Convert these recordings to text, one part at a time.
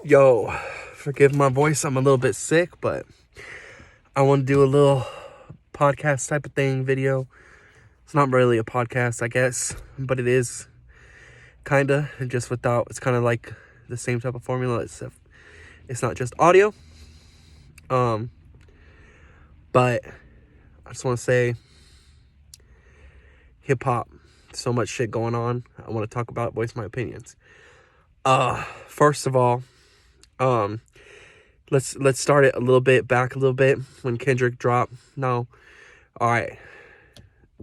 Yo, forgive my voice. I'm a little bit sick, but I want to do a little podcast type of thing video. It's not really a podcast, I guess, but it is kind of just without. It's kind of like the same type of formula. It's not just audio. But I just want to say, hip hop. So much shit going on. I want to talk about it, voice my opinions. First of all, let's start it a little bit back a little bit when Kendrick dropped. No, all right.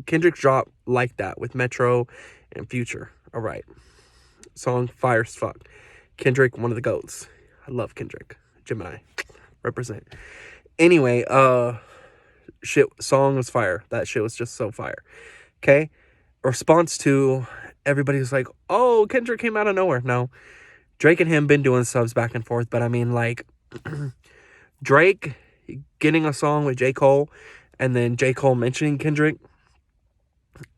Kendrick dropped Like That with Metro and Future. All right, song fire as fuck. Kendrick, one of the goats. I love Kendrick. Gemini, represent. Anyway, song was fire. That shit was just so fire. Okay, response to everybody was like, "Oh, Kendrick came out of nowhere." No, Drake and him been doing subs back and forth, but I mean, like, Drake getting a song with J. Cole, and then J. Cole mentioning Kendrick,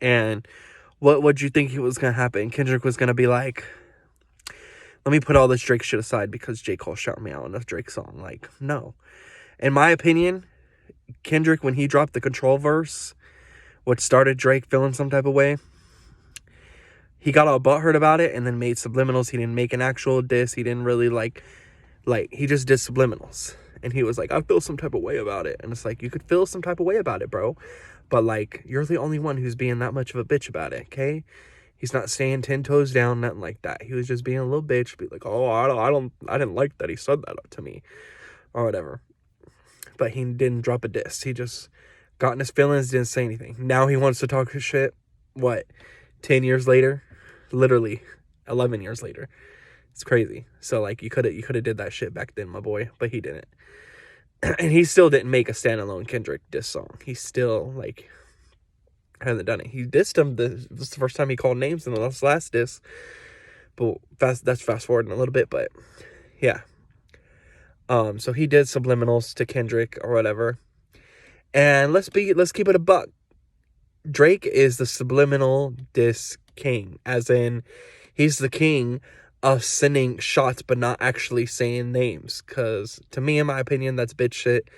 and what'd you think was gonna happen? Kendrick was gonna be like, let me put all this Drake shit aside because J. Cole shouted me out on a Drake song. Like, no. In my opinion, Kendrick, when he dropped the Control verse, what started Drake feeling some type of way, he got all butthurt about it and then made subliminals. He didn't make an actual diss. He didn't really like he just did subliminals. And he was like, I feel some type of way about it. And it's like, you could feel some type of way about it, bro. But like, you're the only one who's being that much of a bitch about it, okay? He's not staying 10 toes down, nothing like that. He was just being a little bitch, be like, oh, I didn't like that he said that to me, or whatever. But he didn't drop a diss. He just got in his feelings, didn't say anything. Now he wants to talk his shit. What? 10 years later, literally 11 years later. It's crazy. So like, you could have did that shit back then, my boy, but he didn't. And he still didn't make a standalone Kendrick diss song. He still like hasn't done it. He dissed him. This was the first time he called names in the last diss. But that's fast forwarding a little bit, but yeah. So he did subliminals to Kendrick or whatever. And let's keep it a buck. Drake is the subliminal diss king, as in he's the king of sending shots but not actually saying names. Because to me, in my opinion, that's bitch shit.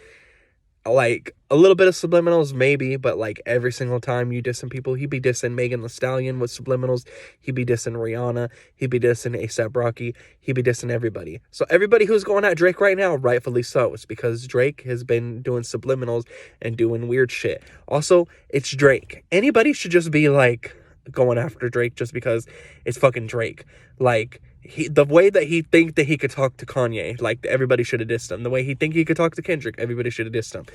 Like, a little bit of subliminals, maybe, but like every single time you diss some people, he'd be dissing Megan Thee Stallion with subliminals, he'd be dissing Rihanna, he'd be dissing A$AP Rocky, he'd be dissing everybody. So everybody who's going at Drake right now, rightfully so, it's because Drake has been doing subliminals and doing weird shit. Also, it's Drake. Anybody should just be like going after Drake just because it's fucking Drake. Like, the way that he think that he could talk to Kanye, like, everybody should have dissed him. The way he think he could talk to Kendrick, everybody should have dissed him.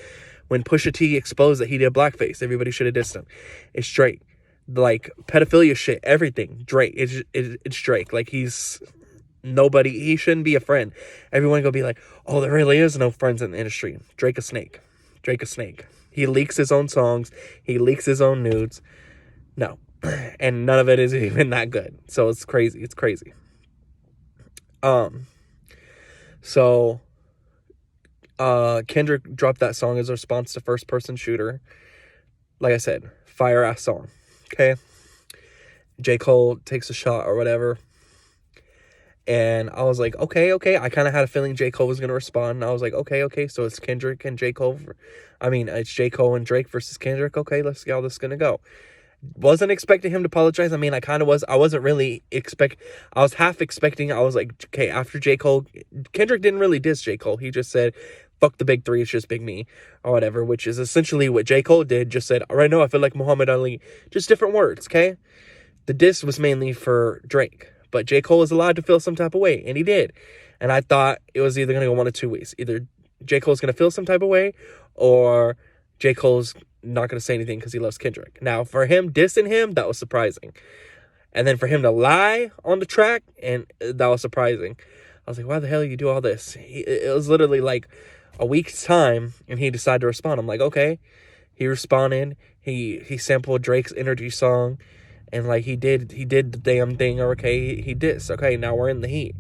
When Pusha T exposed that he did blackface, everybody should have dissed him. It's Drake. Like, pedophilia shit, everything, Drake. It's Drake. Like, he's nobody. He shouldn't be a friend. Everyone gonna be like, oh, there really is no friends in the industry. Drake a snake. Drake a snake. He leaks his own songs. He leaks his own nudes. No. And none of it is even that good. So it's crazy. It's crazy. So Kendrick dropped that song as a response to First Person Shooter. Like I said, fire ass song. Okay. J. Cole takes a shot or whatever. And I was like, okay. I kind of had a feeling J. Cole was going to respond. And I was like, okay. So it's Kendrick and J. Cole. It's J. Cole and Drake versus Kendrick. Okay, let's see how this is going to go. Wasn't expecting him to apologize. I mean, I kind of was. I wasn't really I was half expecting. I was like, okay, after J. Cole, Kendrick didn't really diss J. Cole. He just said, fuck the big three, it's just Big Me, or whatever, which is essentially what J. Cole did. Just said, right now I feel like Muhammad Ali. Just different words, okay? The diss was mainly for Drake, but J. Cole is allowed to feel some type of way, and he did. And I thought it was either going to go one of two ways. Either J. Cole's going to feel some type of way, or J. Cole's not going to say anything because he loves Kendrick. Now, for him dissing him, that was surprising. And then for him to lie on the track, and that was surprising. I was like, why the hell you do all this? It was literally like a week's time, and he decided to respond. I'm like, okay. He responded. He sampled Drake's Energy song, and like he did the damn thing. Okay, he dissed. Okay, now we're in the heat.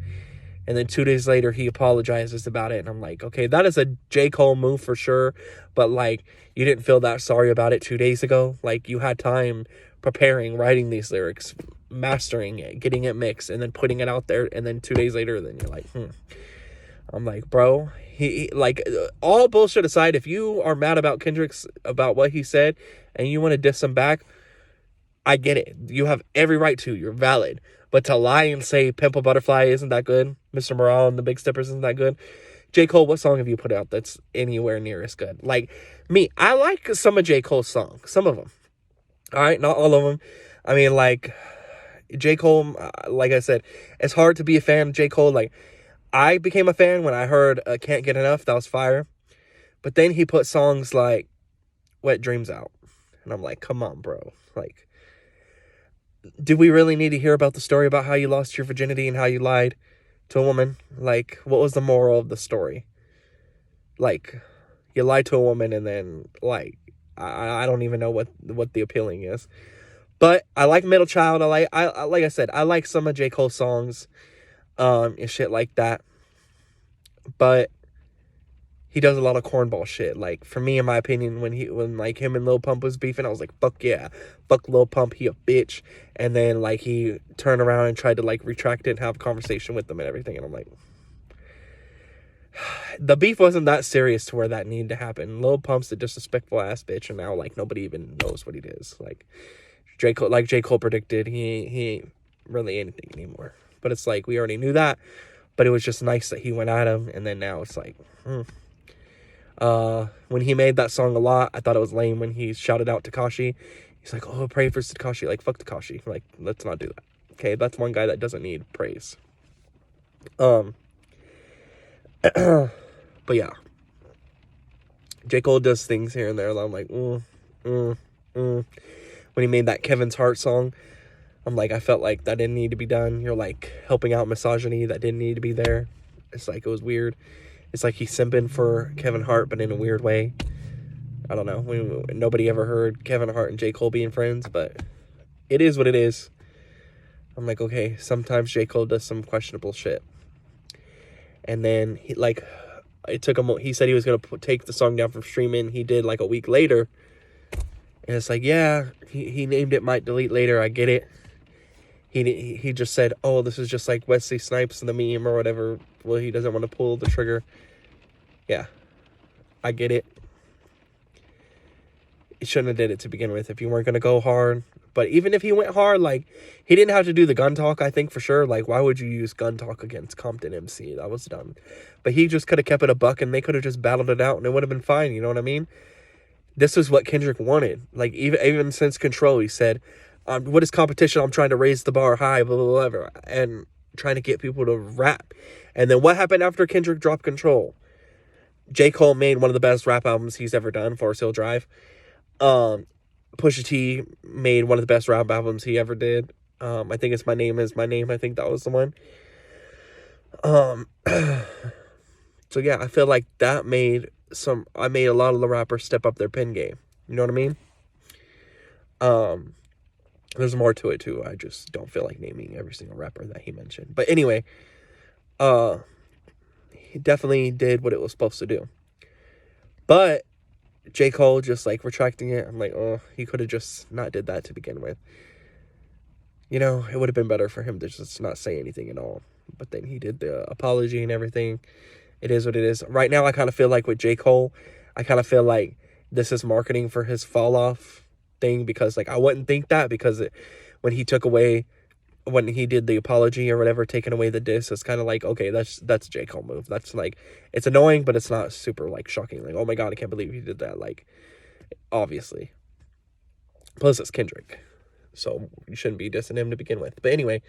And then 2 days later, he apologizes about it. And I'm like, okay, that is a J. Cole move for sure. But, like, you didn't feel that sorry about it 2 days ago. Like, you had time preparing, writing these lyrics, mastering it, getting it mixed, and then putting it out there, and then 2 days later, then you're like, I'm like, bro, he like, all bullshit aside, if you are mad about Kendrick's, about what he said, and you want to diss him back, I get it. You have every right to. You're valid. But to lie and say Pimple Butterfly isn't that good, Mr. Morale and the Big Steppers isn't that good. J. Cole, what song have you put out that's anywhere near as good? Like, me, I like some of J. Cole's songs. Some of them. All right, not all of them. I mean, like, J. Cole, like I said, it's hard to be a fan of J. Cole. Like, I became a fan when I heard Can't Get Enough. That was fire. But then he put songs like Wet Dreams out. And I'm like, come on, bro. Like, do we really need to hear about the story about how you lost your virginity and how you lied to a woman? Like, what was the moral of the story? Like, you lied to a woman and then, like, I don't even know what the appealing is. But I like Middle Child. Like I said, I like some of J. Cole's songs, and shit like that. But he does a lot of cornball shit. Like, for me, in my opinion, when like him and Lil Pump was beefing, I was like, fuck yeah, fuck Lil Pump, he a bitch. And then like he turned around and tried to like retract it and have a conversation with them and everything. And I'm like, the beef wasn't that serious to where that needed to happen. Lil Pump's a disrespectful ass bitch, and now like nobody even knows what he is. Like J. Cole predicted, he ain't really anything anymore. But it's like, we already knew that. But it was just nice that he went at him, and then now it's like, when he made that song A Lot, I thought it was lame when he shouted out Tekashi. He's like, oh, pray for Tekashi. Like, fuck Tekashi. Like, let's not do that. Okay, that's one guy that doesn't need praise. But yeah. J. Cole does things here and there that I'm like, When he made that Kevin's Heart song, I'm like, I felt like that didn't need to be done. You're like helping out misogyny that didn't need to be there. It's like, it was weird. It's like he's simping for Kevin Hart, but in a weird way. I don't know. Nobody ever heard Kevin Hart and J. Cole being friends, but it is what it is. I'm like, okay, sometimes J. Cole does some questionable shit. And then, it took him, he said he was going to take the song down from streaming. He did like a week later. And it's like, yeah, he named it Might Delete Later. I get it. He just said, oh, this is just like Wesley Snipes in the meme or whatever. Well, he doesn't want to pull the trigger. Yeah, I get it. He shouldn't have did it to begin with if you weren't going to go hard. But even if he went hard, like, he didn't have to do the gun talk, I think, for sure. Like, why would you use gun talk against Compton MC? That was dumb. But he just could have kept it a buck, and they could have just battled it out, and it would have been fine, you know what I mean? This is what Kendrick wanted. Like, even since Control, he said, what is competition? I'm trying to raise the bar high, blah, blah, blah, and trying to get people to rap. And then what happened after Kendrick dropped Control? J. Cole made one of the best rap albums he's ever done, Forest Hill Drive. Pusha T made one of the best rap albums he ever did. I think it's My Name Is My Name. I think that was the one. So yeah, I feel like that made a lot of the rappers step up their pen game. You know what I mean? There's more to it too. I just don't feel like naming every single rapper that he mentioned. But anyway, he definitely did what it was supposed to do. But J. Cole just like retracting it, I'm like, oh, he could have just not did that to begin with. You know, it would have been better for him to just not say anything at all. But then he did the apology and everything. It is what it is. Right now, I kind of feel like with J. Cole, I kind of feel like this is marketing for his fall off thing, because like I wouldn't think that, because when he did the apology or whatever, taking away the diss, it's kind of like, okay, that's a J. Cole move. That's like, it's annoying, but it's not super like shocking. Like, oh my God, I can't believe he did that. Like, obviously. Plus, it's Kendrick, so you shouldn't be dissing him to begin with. But anyway,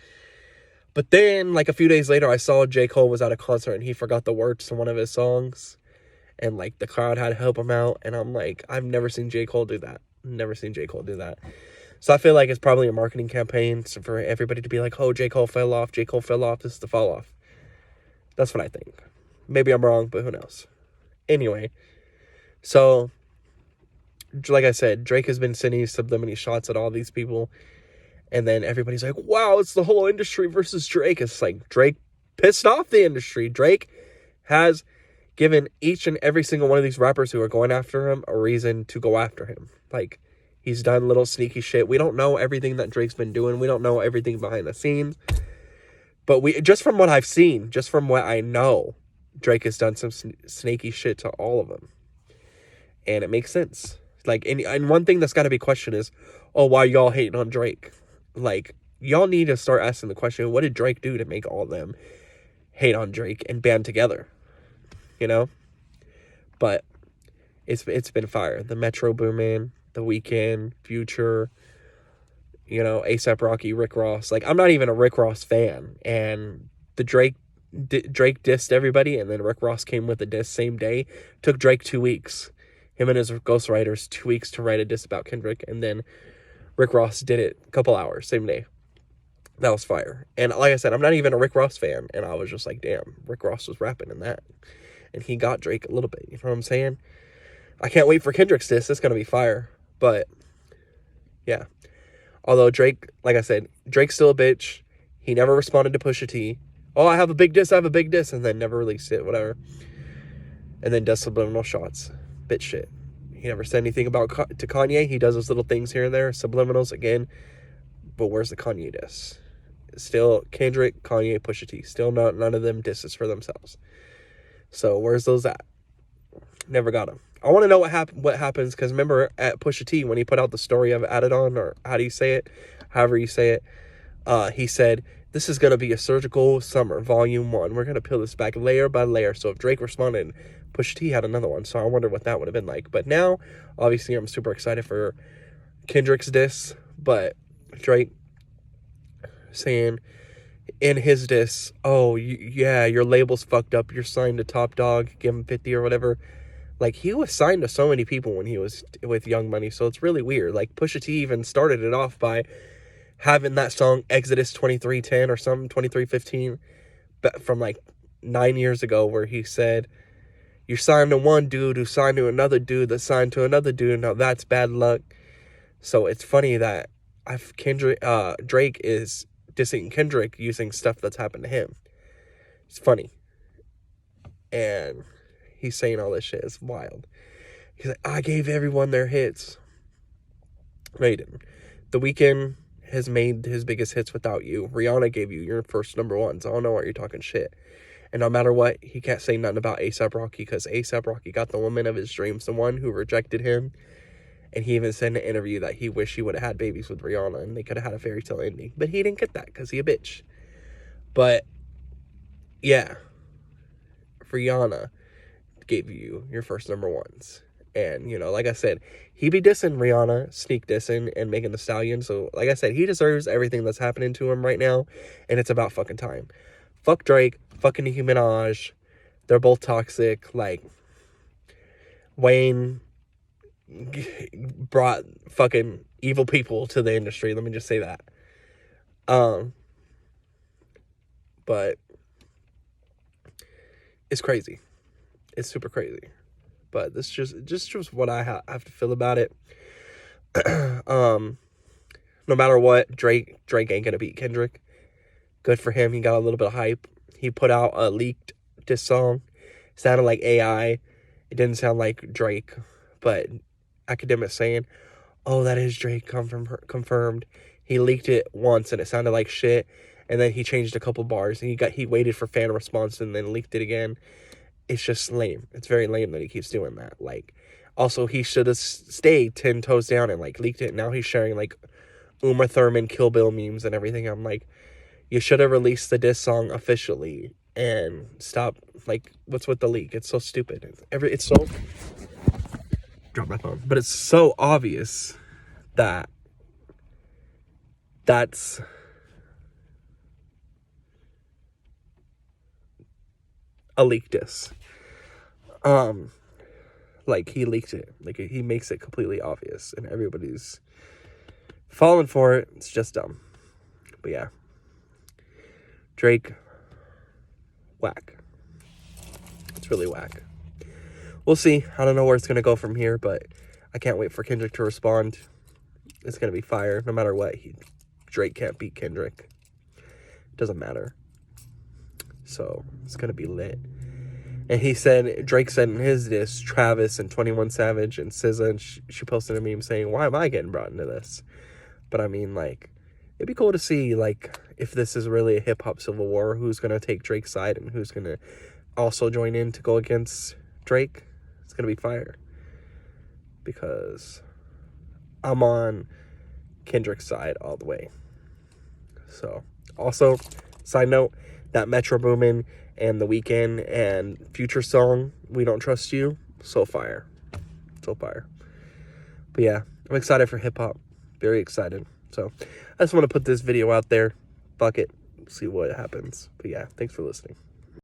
but then like a few days later, I saw J. Cole was at a concert and he forgot the words to one of his songs, and like the crowd had to help him out. And I'm like, I've never seen J. Cole do that. Never seen J. Cole do that. So I feel like it's probably a marketing campaign for everybody to be like, oh, J. Cole fell off. J. Cole fell off. This is the fall off. That's what I think. Maybe I'm wrong, but who knows? Anyway, so like I said, Drake has been sending subliminal shots at all these people. And then everybody's like, wow, it's the whole industry versus Drake. It's like Drake pissed off the industry. Drake has given each and every single one of these rappers who are going after him a reason to go after him. Like, He's done little sneaky shit. We don't know everything that Drake's been doing. We don't know everything behind the scenes. But just from what I've seen, just from what I know, Drake has done some sneaky shit to all of them. And it makes sense. Like, and one thing that's got to be questioned is, oh, why y'all hating on Drake? Like, y'all need to start asking the question, what did Drake do to make all of them hate on Drake and band together? You know? But it's been fire. The Metro Boomin, The Weeknd, Future, you know, A$AP Rocky, Rick Ross. Like, I'm not even a Rick Ross fan. And the Drake dissed everybody, and then Rick Ross came with a diss same day. Took Drake 2 weeks. Him and his ghostwriters 2 weeks to write a diss about Kendrick, and then Rick Ross did it a couple hours, same day. That was fire. And like I said, I'm not even a Rick Ross fan, and I was just like, damn, Rick Ross was rapping in that. And he got Drake a little bit, you know what I'm saying? I can't wait for Kendrick's diss. It's going to be fire. But, yeah. Although Drake, like I said, Drake's still a bitch. He never responded to Pusha T. Oh, I have a big diss, and then never released it, whatever. And then does subliminal shots. Bitch shit. He never said anything about to Kanye. He does those little things here and there, subliminals again. But where's the Kanye diss? Still Kendrick, Kanye, Pusha T. Still none of them disses for themselves. So where's those at? Never got them. I want to know what happens, because remember at Pusha T, when he put out the story of Adidon, or how do you say it? However you say it. He said, this is going to be a surgical summer, volume 1. We're going to peel this back layer by layer. So if Drake responded, Pusha T had another one. So I wonder what that would have been like. But now, obviously, I'm super excited for Kendrick's diss. But Drake saying in his diss, oh, yeah, your label's fucked up. You're signed to Top Dog. Give him 50 or whatever. Like, he was signed to so many people when he was with Young Money. So it's really weird. Like, Pusha T even started it off by having that song Exodus 23:10 or something, 23:15, from like 9 years ago, where he said, you signed to one dude who signed to another dude that signed to another dude. Now that's bad luck. So it's funny that Drake is dissing Kendrick using stuff that's happened to him. It's funny. And he's saying all this shit. It's wild. He's like, I gave everyone their hits. No, he didn't. The Weeknd has made his biggest hits without you. Rihanna gave you your first number ones. I don't know why you're talking shit. And no matter what, he can't say nothing about A$AP Rocky, because A$AP Rocky got the woman of his dreams, the one who rejected him. And he even said in an interview that he wished he would have had babies with Rihanna and they could have had a fairy tale ending. But he didn't get that because he a bitch. But, yeah. Rihanna gave you your first number ones. And, you know, like I said, he be dissing Rihanna, sneak dissing, and Megan Thee Stallion. So, like I said, he deserves everything that's happening to him right now. And it's about fucking time. Fuck Drake. Fucking Nicki Minaj. They're both toxic. Like, Wayne brought fucking evil people to the industry. Let me just say that. But it's crazy. It's super crazy. But this just what I have to feel about it. No matter what, Drake ain't gonna beat Kendrick. Good for him. He got a little bit of hype. He put out a leaked diss song. It sounded like AI. It didn't sound like Drake. But academics saying, oh, that is Drake confirmed. He leaked it once and it sounded like shit. And then he changed a couple bars. And he waited for fan response and then leaked it again. It's just lame. It's very lame that he keeps doing that. Like, also, he should have stayed 10 toes down and, like, leaked it. Now he's sharing, like, Uma Thurman Kill Bill memes and everything. I'm like, you should have released the diss song officially and stop, like, what's with the leak? It's so stupid. It's so... Drop my phone. But it's so obvious that that's... a leak diss. Like, he leaked it. Like, he makes it completely obvious, and everybody's falling for it. It's just dumb. But yeah, Drake, whack. It's really whack. We'll see. I don't know where it's gonna go from here, but I can't wait for Kendrick to respond. It's gonna be fire. No matter what, Drake can't beat Kendrick. It doesn't matter. So it's gonna be lit. And he said, Drake said in his diss, Travis and 21 Savage and SZA, and she posted a meme saying, why am I getting brought into this? But I mean, like, it'd be cool to see, like, if this is really a hip-hop civil war, who's going to take Drake's side and who's going to also join in to go against Drake. It's going to be fire. Because I'm on Kendrick's side all the way. So, also, side note, that Metro Boomin and The Weeknd and Future song, We Don't Trust You, so fire. So fire. But yeah, I'm excited for hip-hop. Very excited. So, I just want to put this video out there. Fuck it. See what happens. But yeah, thanks for listening.